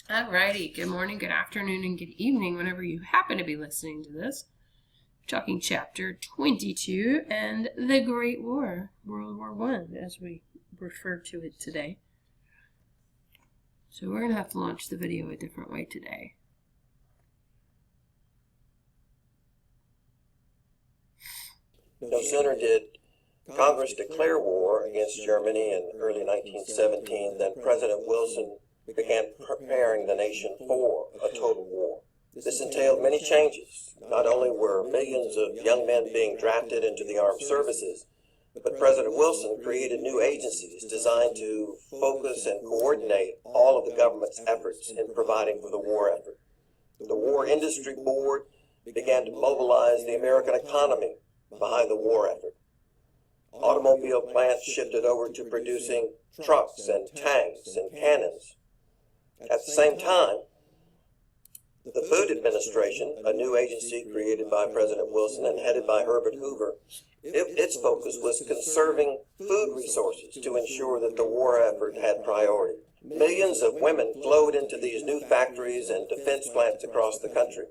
Alrighty, good morning, good afternoon, and good evening whenever you happen to be listening to this. We're talking chapter 22 and the Great War, World War I, as we refer to it today. So we're going to have to launch the video a different way today. No sooner did Congress declare war against Germany in early 1917 than President Wilson began preparing the nation for a total war. This entailed many changes. Not only were millions of young men being drafted into the armed services, but President Wilson created new agencies designed to focus and coordinate all of the government's efforts in providing for the war effort. The War Industry Board began to mobilize the American economy behind the war effort. Automobile plants shifted over to producing trucks and tanks and cannons. At the same time, the Food Administration, a new agency created by President Wilson and headed by Herbert Hoover, its focus was conserving food resources to ensure that the war effort had priority. Millions of women flowed into these new factories and defense plants across the country,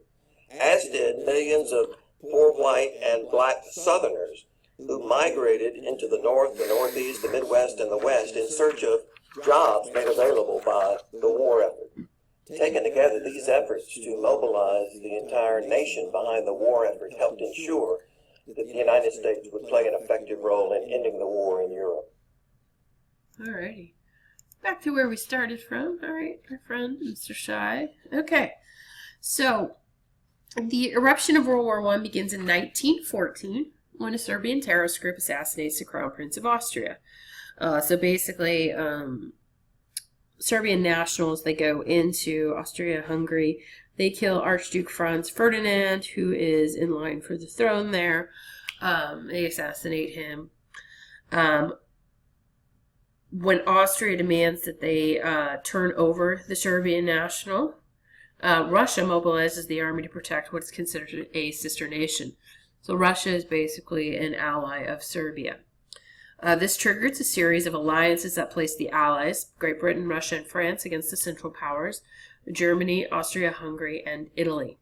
as did millions of poor white and black Southerners who migrated into the North, the Northeast, the Midwest, and the West in search of jobs made available by the war effort. Taken together, these efforts to mobilize the entire nation behind the war effort helped ensure that the United States would play an effective role in ending the war in Europe. Alrighty. Back to where we started from. Alright, our friend, Mr. Shy. Okay, so the eruption of World War I begins in 1914 when a Serbian terrorist group assassinates the Crown Prince of Austria. So basically, Serbian nationals, they go into Austria-Hungary. They kill Archduke Franz Ferdinand, who is in line for the throne there. They assassinate him. When Austria demands that they turn over the Serbian national, Russia mobilizes the army to protect what's considered a sister nation. So Russia is basically an ally of Serbia. This triggers a series of alliances that place the Allies, Great Britain, Russia, and France, against the Central Powers, Germany, Austria-Hungary, and Italy.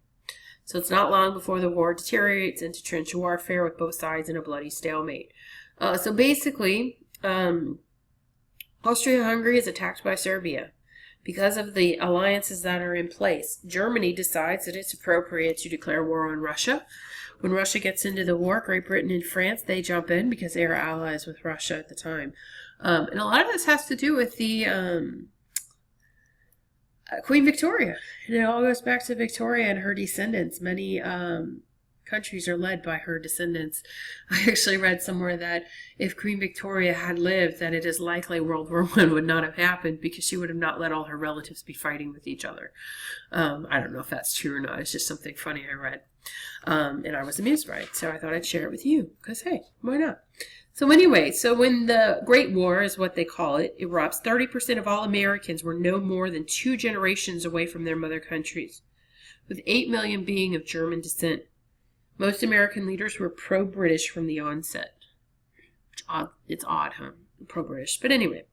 So it's not long before the war deteriorates into trench warfare with both sides in a bloody stalemate. So basically, Austria-Hungary is attacked by Serbia. Because of the alliances that are in place, Germany decides that it's appropriate to declare war on Russia. When Russia gets into the war, Great Britain and France, they jump in because they are allies with Russia at the time. And a lot of this has to do with the Queen Victoria. And it all goes back to Victoria and her descendants. Many countries are led by her descendants. I actually read somewhere that if Queen Victoria had lived, that it is likely World War I would not have happened because she would have not let all her relatives be fighting with each other. I don't know if that's true or not. It's just something funny I read. And I was amused by it, so I thought I'd share it with you, because hey, why not? So anyway, so when the Great War, is what they call it, erupts, 30% of all Americans were no more than 2 generations away from their mother countries, with 8 million being of German descent. Most American leaders were pro-British from the onset. It's odd, huh? Pro-British. But anyway,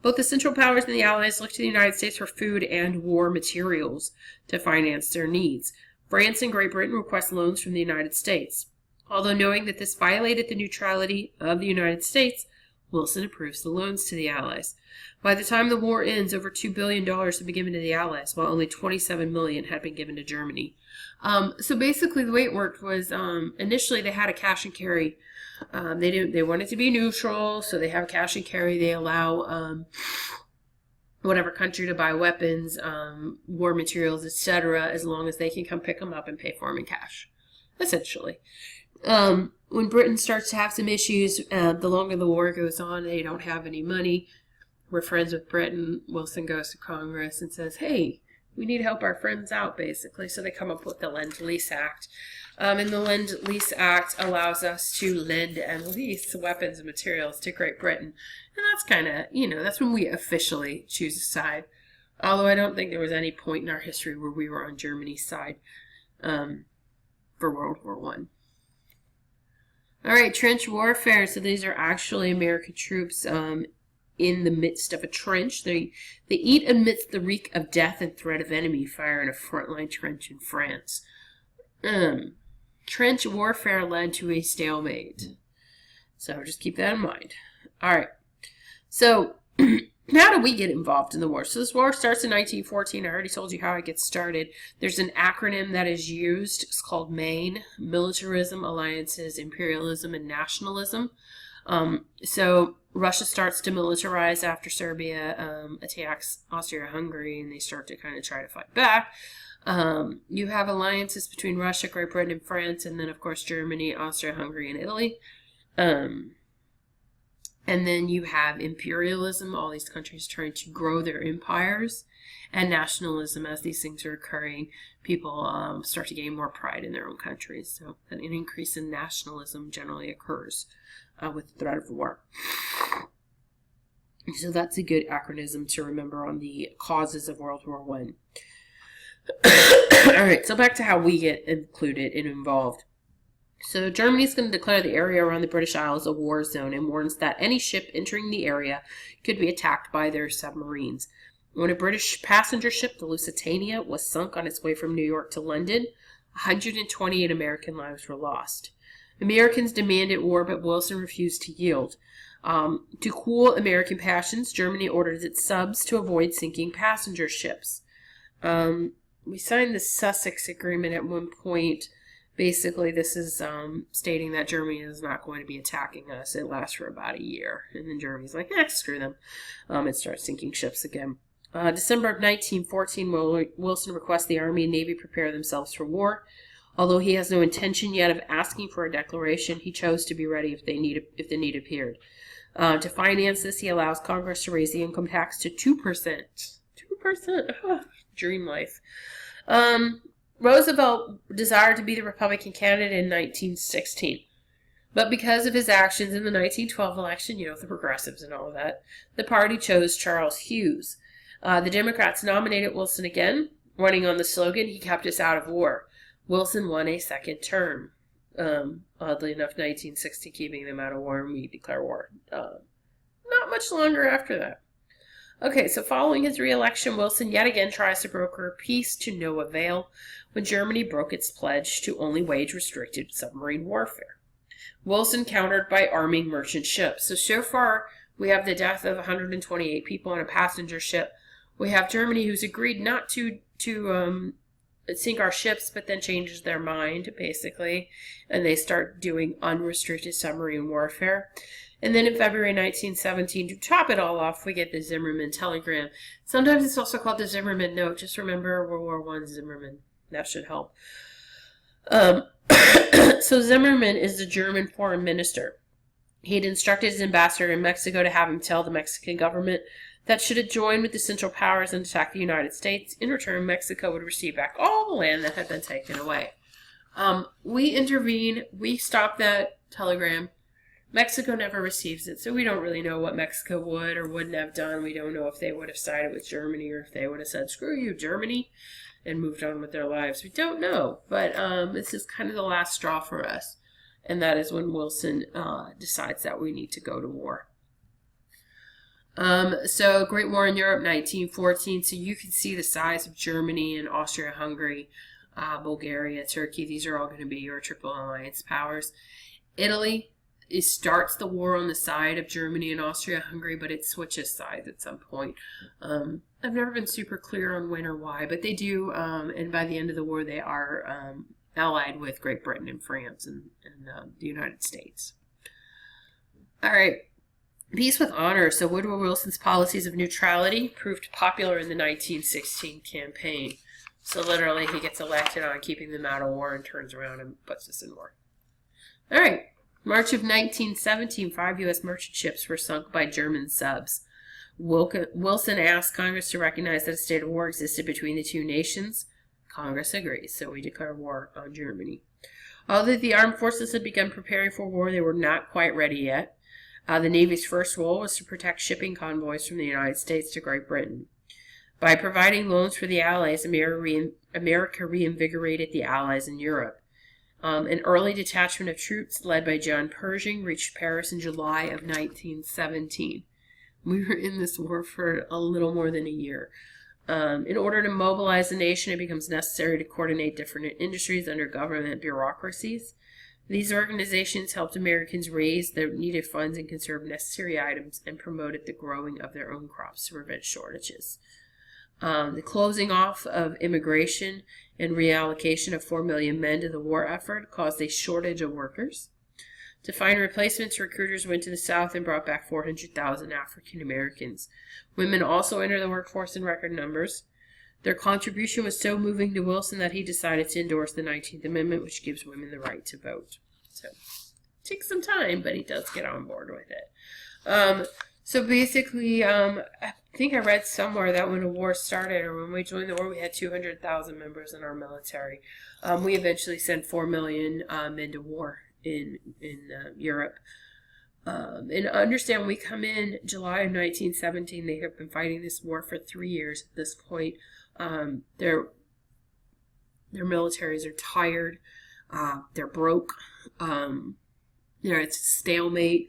both the Central Powers and the Allies looked to the United States for food and war materials to finance their needs. France and Great Britain request loans from the United States. Although knowing that this violated the neutrality of the United States, Wilson approves the loans to the Allies. By the time the war ends, over $2 billion had been given to the Allies, while only $27 million had been given to Germany. So basically the way it worked was initially they had a cash and carry. They wanted to be neutral, so they have cash and carry. They allow whatever country to buy weapons, war materials, etc., as long as they can come pick them up and pay for them in cash, essentially. When Britain starts to have some issues, the longer the war goes on, they don't have any money. We're friends with Britain. Wilson goes to Congress and says, hey, we need to help our friends out, basically. So they come up with the Lend-Lease Act. And the Lend-Lease Act allows us to lend and lease weapons and materials to Great Britain. And that's kind of, that's when we officially choose a side. Although I don't think there was any point in our history where we were on Germany's side for World War I. All right, trench warfare. So these are actually American troops in the midst of a trench. They eat amidst the reek of death and threat of enemy fire in a frontline trench in France. Trench warfare led to a stalemate. So just keep that in mind. All right. So how do we get involved in the war? So this war starts in 1914. I already told you how it gets started. There's an acronym that is used. It's called MAIN: Militarism, Alliances, Imperialism, and Nationalism. So Russia starts to militarize after Serbia attacks Austria-Hungary, and they start to kind of try to fight back. You have alliances between Russia, Great Britain, and France, and then, of course, Germany, Austria-Hungary, and Italy. And then you have imperialism, all these countries trying to grow their empires, and nationalism. As these things are occurring, people start to gain more pride in their own countries. So an increase in nationalism generally occurs with the threat of war. So that's a good acronym to remember on the causes of World War I. All right, so back to how we get included and involved. So Germany is going to declare the area around the British Isles a war zone and warns that any ship entering the area could be attacked by their submarines. When a British passenger ship, the Lusitania, was sunk on its way from New York to London, 128 American lives were lost. Americans demanded war, but Wilson refused to yield. To cool American passions, Germany ordered its subs to avoid sinking passenger ships. We signed the Sussex Agreement at one point. Basically, this is stating that Germany is not going to be attacking us. It lasts for about a year. And then Germany's like, screw them. And starts sinking ships again. December of 1914, Wilson requests the Army and Navy prepare themselves for war. Although he has no intention yet of asking for a declaration, he chose to be ready if the need appeared. To finance this, he allows Congress to raise the income tax to 2%. 2%? Dream life. Roosevelt desired to be the Republican candidate in 1916. But because of his actions in the 1912 election, the progressives and all of that, the party chose Charles Hughes. The Democrats nominated Wilson again, running on the slogan, "He kept us out of war." Wilson won a second term. Oddly enough, 1960 keeping them out of war, and we declare war. Not much longer after that. Okay, so following his re-election, Wilson yet again tries to broker peace to no avail when Germany broke its pledge to only wage restricted submarine warfare. Wilson countered by arming merchant ships. So far, we have the death of 128 people on a passenger ship. We have Germany, who's agreed not to sink our ships, but then changes their mind, basically, and they start doing unrestricted submarine warfare. And then in February 1917, to top it all off, we get the Zimmermann telegram. Sometimes it's also called the Zimmermann note. Just remember World War I Zimmermann. That should help. So Zimmermann is the German foreign minister. He had instructed his ambassador in Mexico to have him tell the Mexican government that should it join with the Central Powers and attack the United States, in return Mexico would receive back all the land that had been taken away. We intervene. We stop that telegram. Mexico never receives it, so we don't really know what Mexico would or wouldn't have done. We don't know if they would have sided with Germany or if they would have said, "Screw you, Germany," and moved on with their lives. We don't know, but this is kind of the last straw for us, and that is when Wilson decides that we need to go to war. So Great War in Europe, 1914. So you can see the size of Germany and Austria-Hungary, Bulgaria, Turkey. These are all going to be your Triple Alliance powers. Italy, it starts the war on the side of Germany and Austria-Hungary, but it switches sides at some point. I've never been super clear on when or why, but they do, and by the end of the war, they are allied with Great Britain and France and the United States. All right, peace with honor. So Woodrow Wilson's policies of neutrality proved popular in the 1916 campaign. So literally, he gets elected on keeping them out of war and turns around and puts us in war. All right. March of 1917, 5 U.S. merchant ships were sunk by German subs. Wilson asked Congress to recognize that a state of war existed between the two nations. Congress agrees, so we declare war on Germany. Although the armed forces had begun preparing for war, they were not quite ready yet. The Navy's first role was to protect shipping convoys from the United States to Great Britain. By providing loans for the Allies, America reinvigorated the Allies in Europe. An early detachment of troops led by John Pershing reached Paris in July of 1917. We were in this war for a little more than a year. In order to mobilize the nation, it becomes necessary to coordinate different industries under government bureaucracies. These organizations helped Americans raise their needed funds and conserve necessary items and promoted the growing of their own crops to prevent shortages. The closing off of immigration and reallocation of 4 million men to the war effort caused a shortage of workers. To find replacements, recruiters went to the South and brought back 400,000 African Americans. Women also entered the workforce in record numbers. Their contribution was so moving to Wilson that he decided to endorse the 19th Amendment, which gives women the right to vote. So, it takes some time, but he does get on board with it. So basically, I think I read somewhere that when the war started, or when we joined the war, we had 200,000 members in our military. We eventually sent 4 million men to war in Europe. And understand, we come in July of 1917. They have been fighting this war for 3 years at this point. Their militaries are tired. They're broke. It's a stalemate.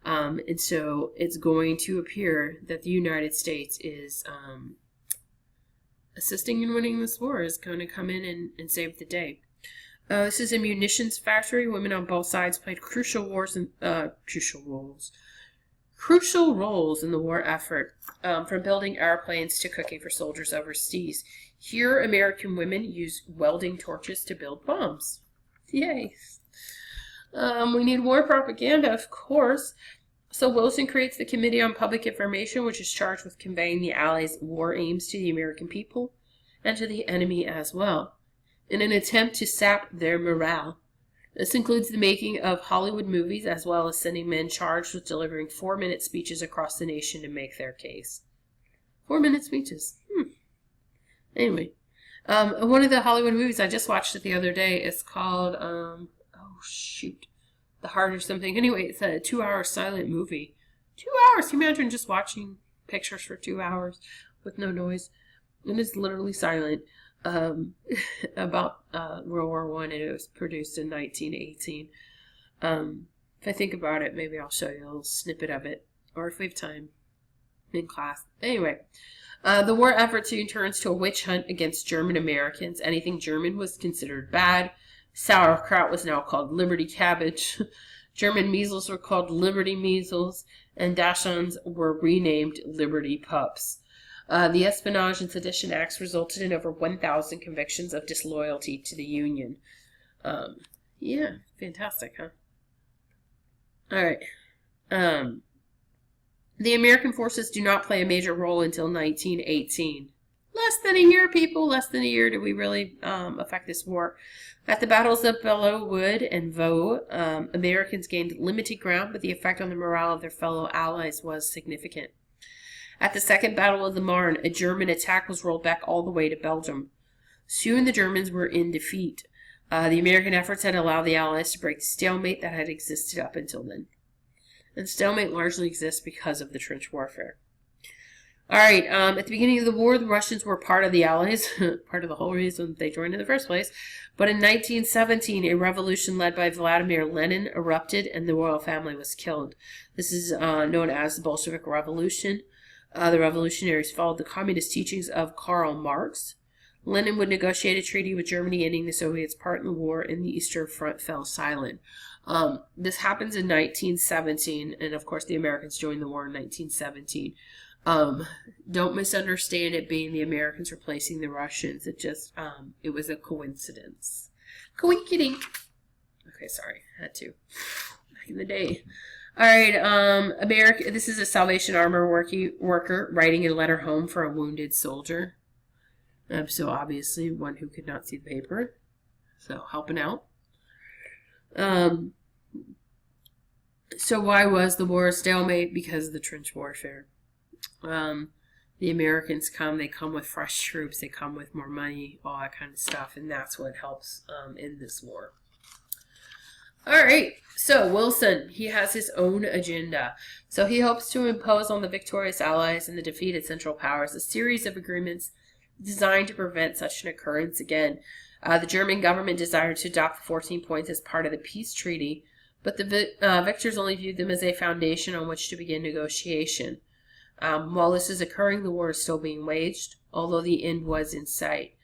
And so it's going to appear that the United States is assisting in winning this war, is going to come in and save the day. This is a munitions factory. Women on both sides played crucial roles in the war effort, from building airplanes to cooking for soldiers overseas. Here, American women used welding torches to build bombs. Yay! We need war propaganda, of course. So Wilson creates the Committee on Public Information, which is charged with conveying the Allies' war aims to the American people and to the enemy as well, in an attempt to sap their morale. This includes the making of Hollywood movies, as well as sending men charged with delivering 4-minute speeches across the nation to make their case. 4-minute speeches. Anyway, one of the Hollywood movies, I just watched it the other day, is called, The Heart or something. Anyway, it's a 2-hour silent movie. 2 hours! Can you imagine just watching pictures for 2 hours with no noise? And it's literally silent. About World War I, and it was produced in 1918. If I think about it, maybe I'll show you a little snippet of it, or if we have time in class. Anyway, the war effort soon turns to a witch hunt against German Americans. Anything German was considered bad. Sauerkraut was now called Liberty Cabbage. German measles were called Liberty Measles, and Dachshunds were renamed Liberty Pups. The Espionage and Sedition Acts resulted in over 1,000 convictions of disloyalty to the Union. Yeah, fantastic, huh? All right. The American forces do not play a major role until 1918. Less than a year, people. Less than a year did we really affect this war. At the battles of Belleau Wood and Vaux, Americans gained limited ground, but the effect on the morale of their fellow allies was significant. At the Second Battle of the Marne, a German attack was rolled back all the way to Belgium. Soon the Germans were in defeat. The American efforts had allowed the Allies to break the stalemate that had existed up until then. And stalemate largely exists because of the trench warfare. Alright, at the beginning of the war, the Russians were part of the Allies, part of the whole reason they joined in the first place. But in 1917, a revolution led by Vladimir Lenin erupted and the royal family was killed. This is known as the Bolshevik Revolution. The revolutionaries followed the communist teachings of Karl Marx. Lenin would negotiate a treaty with Germany, ending the Soviets' part in the war, and the Eastern Front fell silent. This happens in 1917, and of course the Americans joined the war in 1917. Don't misunderstand it being the Americans replacing the Russians. It just, it was a coincidence. Coinkydink. Okay, sorry, had to. Back in the day. Alright, this is a Salvation Army worker writing a letter home for a wounded soldier. So obviously one who could not see the paper. So helping out. So why was the war a stalemate? Because of the trench warfare. The Americans they come with fresh troops, they come with more money, all that kind of stuff, and that's what helps in this war. Alright, so Wilson, he has his own agenda. So he hopes to impose on the victorious Allies and the defeated Central Powers a series of agreements designed to prevent such an occurrence again. The German government desired to adopt the 14 points as part of the peace treaty, but the victors only viewed them as a foundation on which to begin negotiation. While this is occurring, the war is still being waged, although the end was in sight.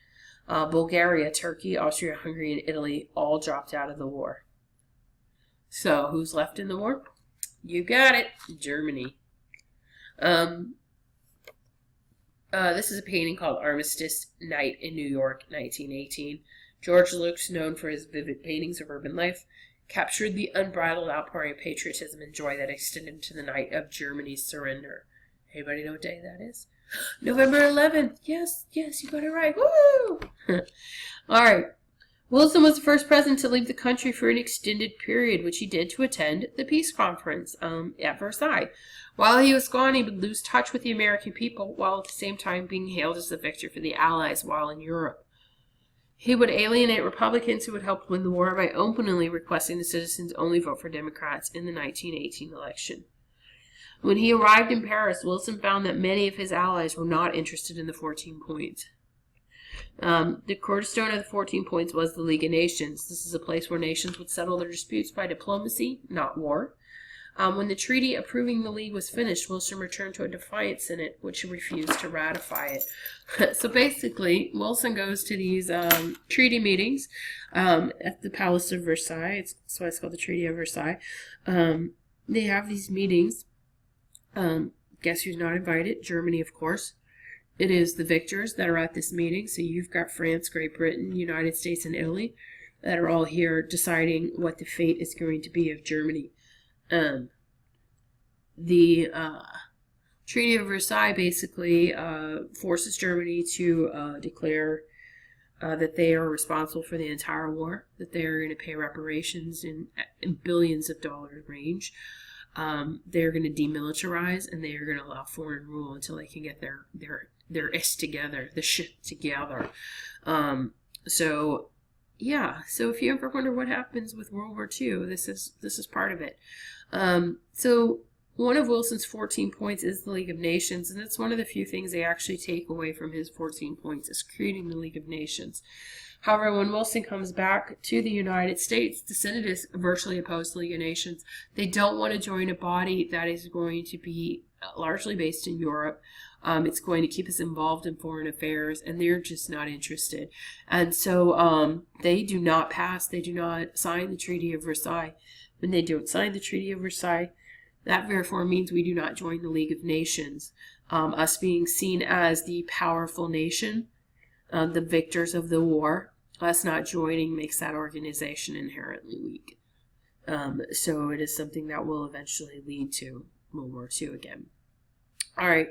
Bulgaria, Turkey, Austria-Hungary, and Italy all dropped out of the war. So, who's left in the war? You got it, Germany. This is a painting called Armistice Night in New York, 1918. George Lucas, known for his vivid paintings of urban life, captured the unbridled outpouring of patriotism and joy that extended into the night of Germany's surrender. Anybody know what day that is? November 11th. Yes, you got it right. Woo! All right. Wilson was the first president to leave the country for an extended period, which he did to attend the peace conference at Versailles. While he was gone, he would lose touch with the American people, while at the same time being hailed as the victor for the Allies while in Europe. He would alienate Republicans who would help win the war by openly requesting the citizens only vote for Democrats in the 1918 election. When he arrived in Paris, Wilson found that many of his allies were not interested in the 14 points. The cornerstone of the 14 points was the League of Nations. This is a place where nations would settle their disputes by diplomacy, not war. When the treaty approving the League was finished, Wilson returned to a defiant Senate, which refused to ratify it. So basically, Wilson goes to these treaty meetings at the Palace of Versailles. That's why it's called the Treaty of Versailles. They have these meetings. Guess who's not invited? Germany, of course. It is the victors that are at this meeting. So you've got France, Great Britain, United States, and Italy that are all here deciding what the fate is going to be of Germany. The Treaty of Versailles basically forces Germany to declare that they are responsible for the entire war, that they are going to pay reparations in billions of dollars range. They're going to demilitarize, and they are going to allow foreign rule until they can get their shit together. So if you ever wonder what happens with World War II, this is part of it. So one of Wilson's 14 points is the League of Nations, and it's one of the few things they actually take away from his 14 points is creating the League of Nations. However, when Wilson comes back to the United States, the Senate is virtually opposed to the League of Nations. They don't want to join a body that is going to be largely based in Europe. It's going to keep us involved in foreign affairs, and they're just not interested. And so they do not sign the Treaty of Versailles. When they don't sign the Treaty of Versailles, that therefore means we do not join the League of Nations. Us being seen as the powerful nation, the victors of the war, us not joining makes that organization inherently weak. So it is something that will eventually lead to World War II again. All right.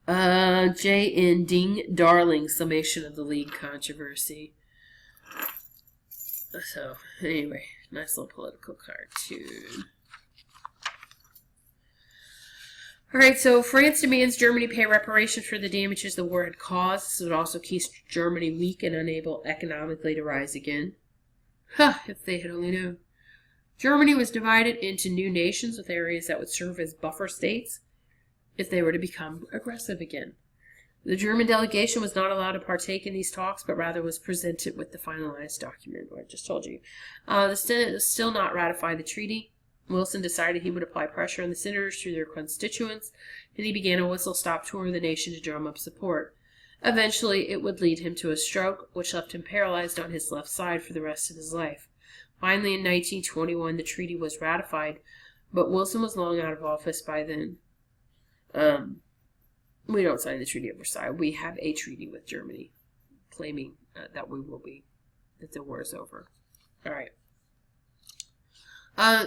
J. N. Ding Darling, summation of the League controversy. So, anyway, nice little political cartoon. Alright, so France demands Germany pay reparations for the damages the war had caused. This would also keep Germany weak and unable economically to rise again. If they had only known. Germany was divided into new nations with areas that would serve as buffer states if they were to become aggressive again. The German delegation was not allowed to partake in these talks, but rather was presented with the finalized document, what I just told you. The Senate has still not ratified the treaty. Wilson decided he would apply pressure on the senators through their constituents, and he began a whistle-stop tour of the nation to drum up support. Eventually, it would lead him to a stroke, which left him paralyzed on his left side for the rest of his life. Finally, in 1921, the treaty was ratified, but Wilson was long out of office by then. We don't sign the Treaty of Versailles. We have a treaty with Germany, claiming that the war is over. All right.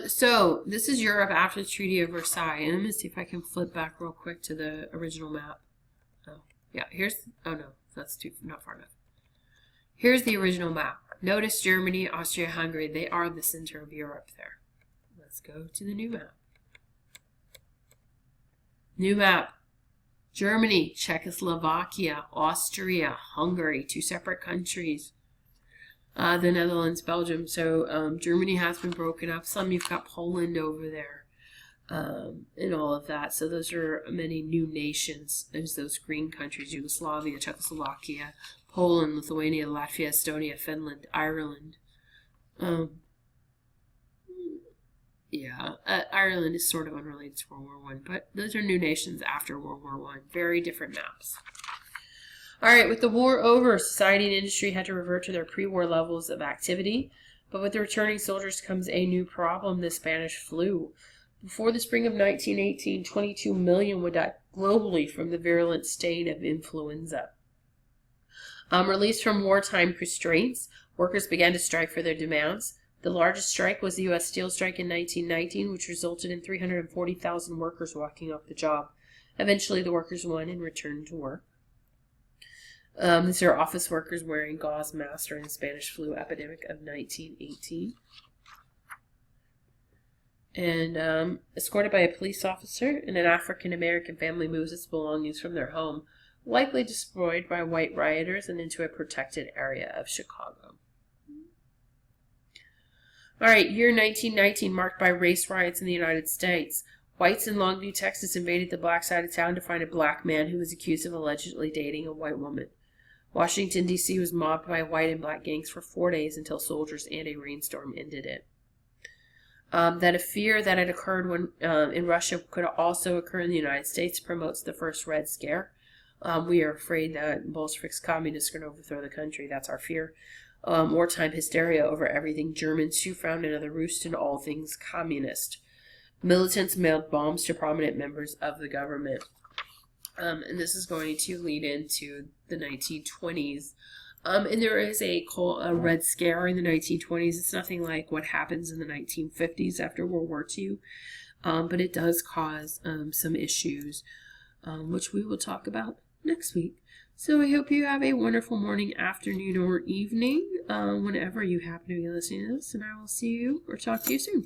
So this is Europe after the Treaty of Versailles, and I'm gonna see if I can flip back real quick to the original map. Oh, yeah. That's not far enough. Here's the original map. Notice Germany, Austria-Hungary. They are the center of Europe there. Let's go to the new map. New map. Germany, Czechoslovakia, Austria, Hungary, two separate countries. The Netherlands, Belgium. So Germany has been broken up. You've got Poland over there, and all of that. So those are many new nations. There's those green countries: Yugoslavia, Czechoslovakia, Poland, Lithuania, Latvia, Estonia, Finland, Ireland. Yeah, Ireland is sort of unrelated to World War One, but those are new nations after World War One. Very different maps. All right, with the war over, society and industry had to revert to their pre-war levels of activity. But with the returning soldiers comes a new problem, the Spanish flu. Before the spring of 1918, 22 million would die globally from the virulent strain of influenza. Released from wartime constraints, workers began to strike for their demands. The largest strike was the U.S. steel strike in 1919, which resulted in 340,000 workers walking off the job. Eventually, the workers won and returned to work. These are office workers wearing gauze masks during the Spanish flu epidemic of 1918. And escorted by a police officer, and an African-American family moves its belongings from their home, likely destroyed by white rioters, and into a protected area of Chicago. All right, year 1919 marked by race riots in the United States. Whites in Longview, Texas invaded the black side of town to find a black man who was accused of allegedly dating a white woman. Washington, D.C. was mobbed by white and black gangs for 4 days until soldiers and a rainstorm ended it. That a fear that had occurred in Russia could also occur in the United States promotes the first Red Scare. We are afraid that Bolsheviks, communists are going to overthrow the country. That's our fear. Wartime hysteria over everything German. Sioux found another roost in all things communist. Militants mailed bombs to prominent members of the government. And this is going to lead into the 1920s. And there is a Red Scare in the 1920s. It's nothing like what happens in the 1950s after World War II. But it does cause some issues, which we will talk about next week. So I hope you have a wonderful morning, afternoon, or evening, whenever you happen to be listening to this. And I will see you or talk to you soon.